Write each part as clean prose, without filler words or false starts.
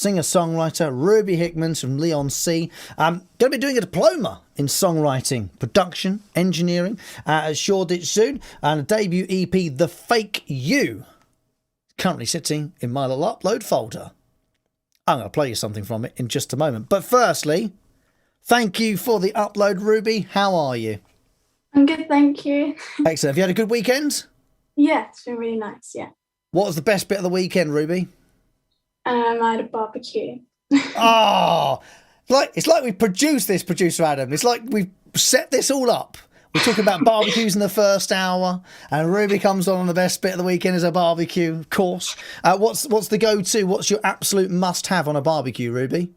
singer-songwriter Ruby Hickman from Leon C. Going to be doing a diploma in songwriting, production, engineering at Shoreditch soon, and a debut EP, The Fake You, currently sitting in my little upload folder. I'm going to play you something from it in just a moment. But firstly, thank you for the upload, Ruby. How are you? I'm good, thank you. Excellent. Have you had a good weekend? Yeah, it's been really nice, yeah. What was the best bit of the weekend, Ruby? I had a barbecue. Oh, it's like we produced this, producer Adam. It's like we've set this all up. We're talking about barbecues in the first hour, and Ruby comes on the best bit of the weekend is a barbecue, of course. What's the go-to? What's your absolute must-have on a barbecue, Ruby?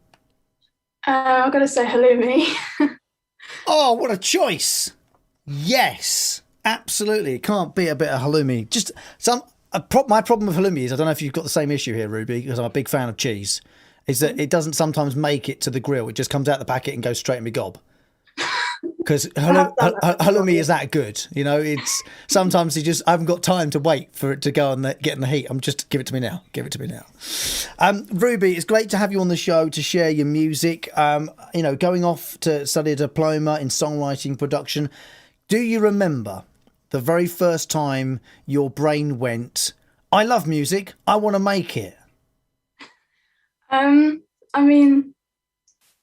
I've got to say halloumi. Oh, what a choice! Yes, absolutely. It can't be a bit of halloumi. Just my problem with halloumi is, I don't know if you've got the same issue here, Ruby, because I'm a big fan of cheese, is that it doesn't sometimes make it to the grill. It just comes out the packet and goes straight in my gob. Because halloumi is that good, you know. It's sometimes I haven't got time to wait for it to go and get in the heat. I'm just give it to me now. Ruby, it's great to have you on the show to share your music. Going off to study a diploma in songwriting production. Do you remember the very first time your brain went, I love music, I want to make it? I mean,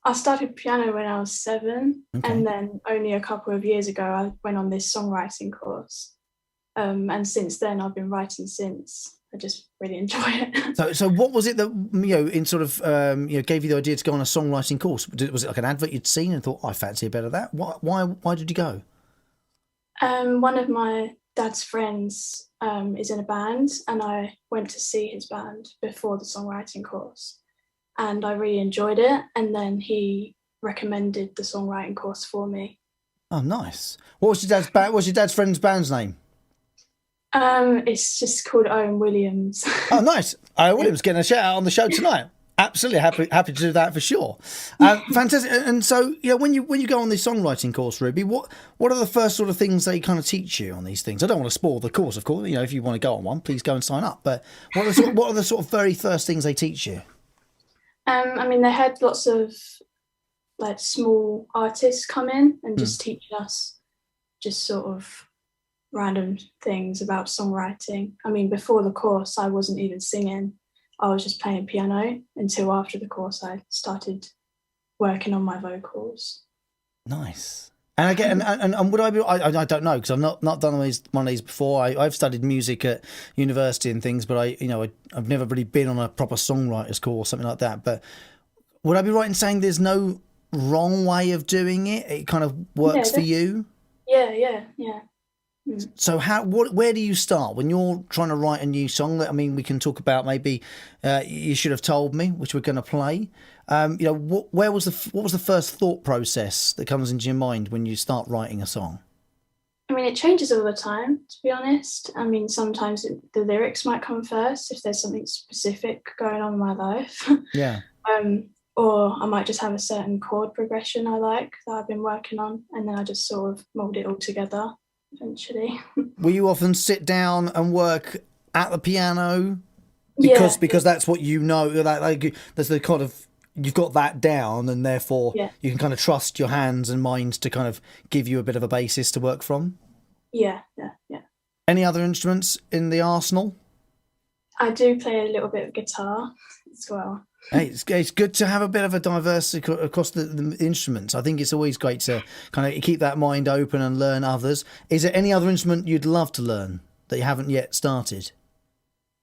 I started piano when I was 7, Okay. and then only a couple of years ago I went on this songwriting course. And since then I've been writing since. I just really enjoy it. So what was it that, in sort of, gave you the idea to go on a songwriting course? Was it like an advert you'd seen and thought, I fancy a bit of that? Why did you go? One of my dad's friends is in a band, and I went to see his band before the songwriting course, and I really enjoyed it, and then he recommended the songwriting course for me. Oh, nice. What's your dad's friend's band's name? It's just called Owen Williams. Oh, nice. Owen Williams getting a shout out on the show tonight. Absolutely happy to do that for sure. Fantastic. And so, when you go on this songwriting course, Ruby, what are the first sort of things they kind of teach you on these things? I don't want to spoil the course, of course. If you want to go on one, please go and sign up. But what are the sort of very first things they teach you? They had lots of like small artists come in and just teach us just sort of random things about songwriting. Before the course, I wasn't even singing. I was just playing piano until after the course I started working on my vocals. Nice. And again, and would I be? I don't know, because I've not done one of these before. I've studied music at university and things, but I've never really been on a proper songwriters course, something like that. But would I be right in saying there's no wrong way of doing it? It kind of works for you. Yeah. So where do you start when you're trying to write a new song? We can talk about maybe You Should Have Told Me, which we're going to play. What was the first thought process that comes into your mind when you start writing a song? It changes all the time, to be honest. Sometimes the lyrics might come first if there's something specific going on in my life. Yeah. Or I might just have a certain chord progression I like that I've been working on, and then I just sort of mould it all together eventually. Will you often sit down and work at the piano? Because that's what that's the kind of, you've got that down, and therefore you can kind of trust your hands and mind to kind of give you a bit of a basis to work from. Yeah. Any other instruments in the arsenal? I do play a little bit of guitar as well. Hey, it's good to have a bit of a diversity across the instruments. I think it's always great to kind of keep that mind open and learn others. Is there any other instrument you'd love to learn that you haven't yet started?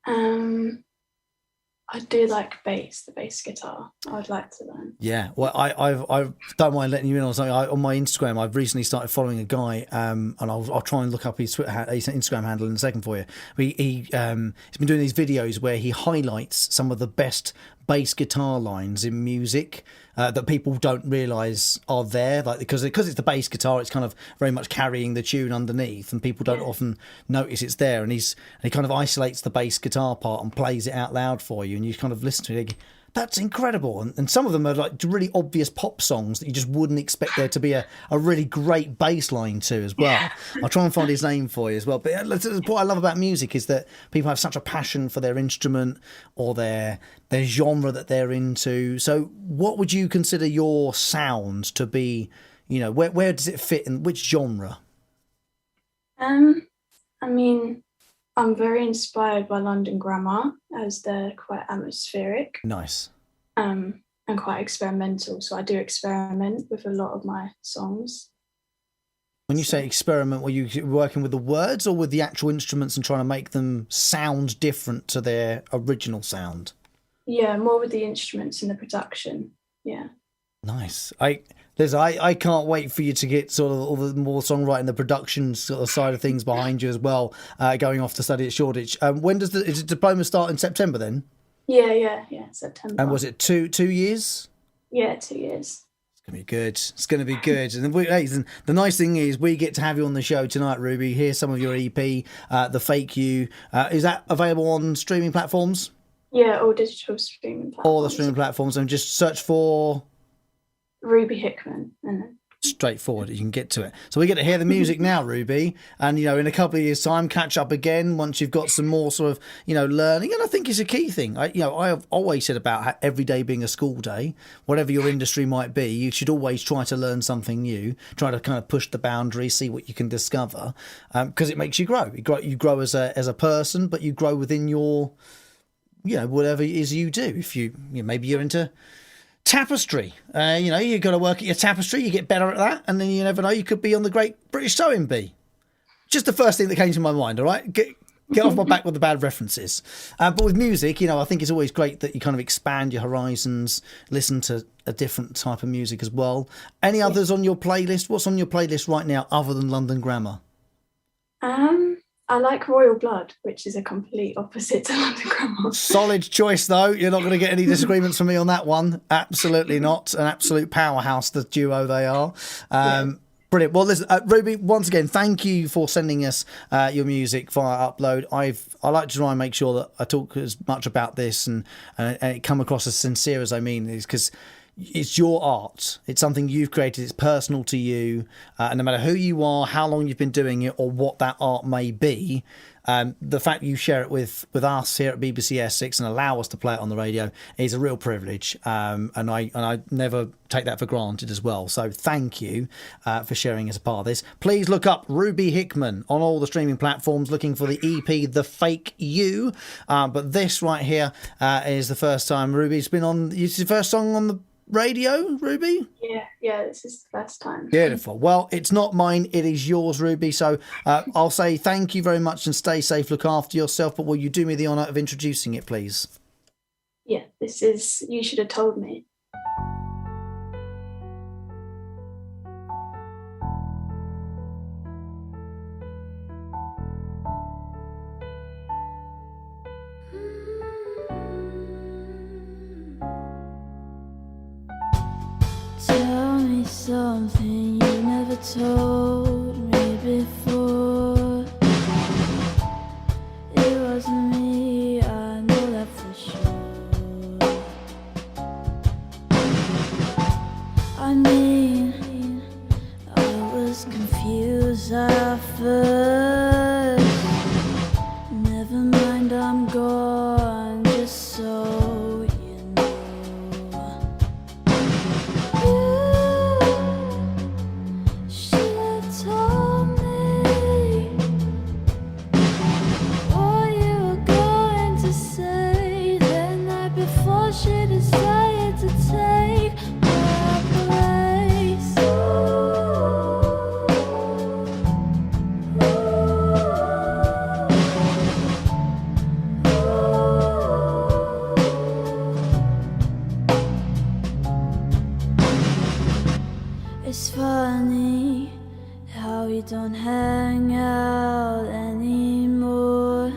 I do like the bass guitar. I'd like to learn. Yeah, well, I don't mind letting you in on something. On my Instagram, I've recently started following a guy, and I'll try and look up his Instagram handle in a second for you. He's been doing these videos where he highlights some of the best bass guitar lines in music that people don't realise are there, because it's the bass guitar, it's kind of very much carrying the tune underneath, and people don't often notice it's there. And he kind of isolates the bass guitar part and plays it out loud for you, and you kind of listen to it. That's incredible. And some of them are like really obvious pop songs that you just wouldn't expect there to be a really great bass line to as well. I'll try and find his name for you as well. But what I love about music is that people have such a passion for their instrument or their genre that they're into. So what would you consider your sound to be? You know, where does it fit in which genre? I mean, I'm very inspired by London Grammar as they're quite atmospheric. Nice. And quite experimental. So I do experiment with a lot of my songs. When you say experiment, were you working with the words or with the actual instruments and trying to make them sound different to their original sound? Yeah, more with the instruments and the production. Yeah. Nice. I can't wait for you to get sort of all the more songwriting, the production sort of side of things behind you as well, going off to study at Shoreditch. When does the diploma start in September then? Yeah, September. And was it two years? Yeah, 2 years. It's going to be good. It's going to be good. And the nice thing is we get to have you on the show tonight, Ruby. Here's some of your EP, The Fake You. Is that available on streaming platforms? Yeah, all digital streaming platforms. All the streaming platforms. And just search for Ruby Hickman. And straightforward, you can get to it. So we get to hear the music now, Ruby, and in a couple of years' time, catch up again once you've got some more sort of learning. And I think it's a key thing. I have always said about how every day being a school day, whatever your industry might be, you should always try to learn something new, try to kind of push the boundaries, see what you can discover, because it makes you grow. You grow as a person, but you grow within your whatever it is you do. If maybe you're into tapestry, you've got to work at your tapestry, you get better at that, and then you never know, you could be on the Great British Sewing Bee. Just the first thing that came to my mind. All right, get off my back with the bad references. But with music, I think it's always great that you kind of expand your horizons, listen to a different type of music as well. Any others on your playlist? What's on your playlist right now other than London Grammar? I like Royal Blood, which is a complete opposite to London Grammar. Solid choice, though. You're not going to get any disagreements from me on that one. Absolutely not. An absolute powerhouse, the duo they are. Brilliant. Well, listen, Ruby, once again, thank you for sending us your music via upload. I like to try and make sure that I talk as much about this and it come across as sincere as I mean, is because it's your art. It's something you've created. It's personal to you. And no matter who you are, how long you've been doing it, or what that art may be, the fact you share it with us here at BBC Essex and allow us to play it on the radio is a real privilege. And I never take that for granted as well. So thank you for sharing as a part of this. Please look up Ruby Hickman on all the streaming platforms, looking for the EP, The Fake You. But this right here is the first time Ruby's been on. It's the first song on the radio, Ruby? Yeah, this is the first time. Beautiful. Well, it's not mine, it is yours, Ruby. So I'll say thank you very much and stay safe, look after yourself, but will you do me the honour of introducing it, please? Yeah, this is You Should Have Told Me. Tell me something you never told me before. It wasn't me, I know that for sure. I mean, I was confused at first. Never mind, I'm gone, just so you know. She decided to take my place. It's funny how we don't hang out anymore.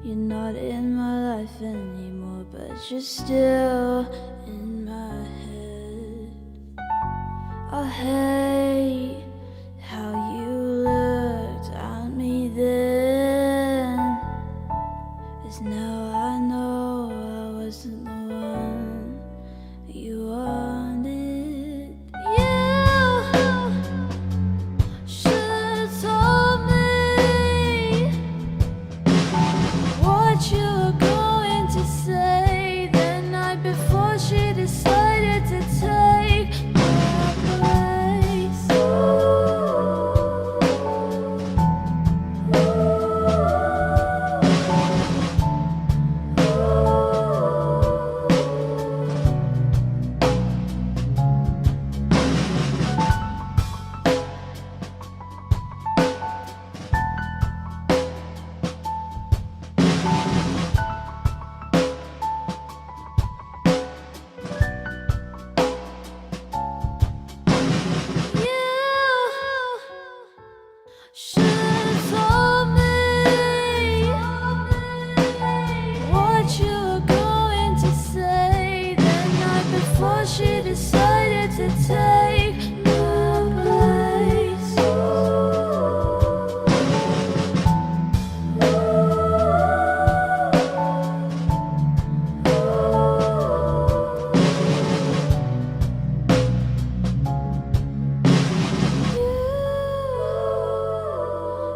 You're not in my life anymore, but you're still in my head. I hate how you looked at me then, as now I know I wasn't the one. you wanted. You should've told me what you were going to say the night before she decided to take my place. Should've told me what you were going to say the night before she decided to take my place.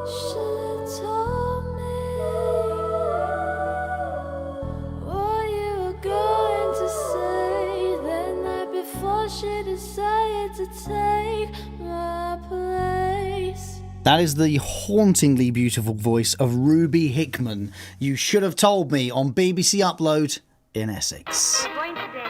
Should've told me what you were going to say the night before she decided to take my place. That is the hauntingly beautiful voice of Ruby Hickman. You should have told me on BBC Upload in Essex. We're going today